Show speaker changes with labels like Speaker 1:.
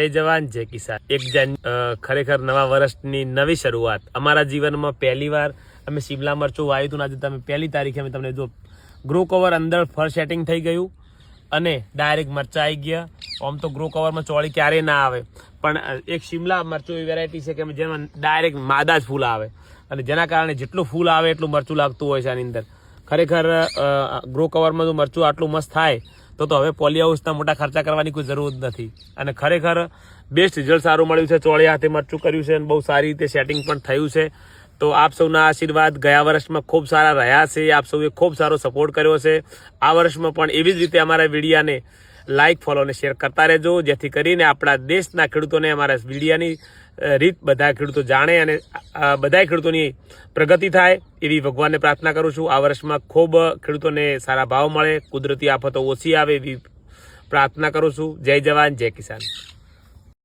Speaker 1: જય જવાન જય કિસાન। ખરેખર નવા વર્ષની નવી શરૂઆત અમારા જીવનમાં પહેલીવાર અમે શિમલા મરચું વાવ્યું હતું। આજે તમે પહેલી તારીખે અમે તમને જો ગ્રો કવર અંદર ફર સેટિંગ થઈ ગયું અને ડાયરેક્ટ મરચા આવી ગયા। આમ તો ગ્રો કવરમાં ચોળી ક્યારેય ના આવે, પણ એક શિમલા મરચું એવી વેરાયટી છે કે જેમાં ડાયરેક્ટ માદા જ ફૂલ આવે અને જેના કારણે જેટલું ફૂલ આવે એટલું મરચું લાગતું હોય છે આની અંદર। ખરેખર ગ્રો કવરમાં જો મરચું આટલું મસ્ત થાય તો હવે પોલી હાઉસના મોટા ખર્ચા કરવાની કોઈ જરૂર નથી અને ખરેખર બેસ્ટ રિઝલ્ટ સારું મળ્યું છે। ચોળી હાથે મરચું કર્યું છે અને બહુ સારી રીતે સેટિંગ પણ થયું છે। તો આપ સૌના આશીર્વાદ ગયા વર્ષમાં ખૂબ સારા રહ્યા છે, આપ સૌએ ખૂબ સારો સપોર્ટ કર્યો છે। આ વર્ષમાં પણ એવી જ રીતે અમારા વિડીયાને લાઇક, ફોલો અને શેર કરતા રહેજો, જેથી કરીને આપણા દેશના ખેડૂતોને અમારા વિડીયાની રીત બધા ખેડૂતો જાણે અને બધા ખેડૂતોની પ્રગતિ થાય એવી ભગવાનને પ્રાર્થના કરું છું। આ વર્ષમાં ખૂબ ખેડૂતોને સારા ભાવ મળે, કુદરતી આફતો ઓછી આવે એવી પ્રાર્થના કરું છું। જય જવાન જય કિસાન।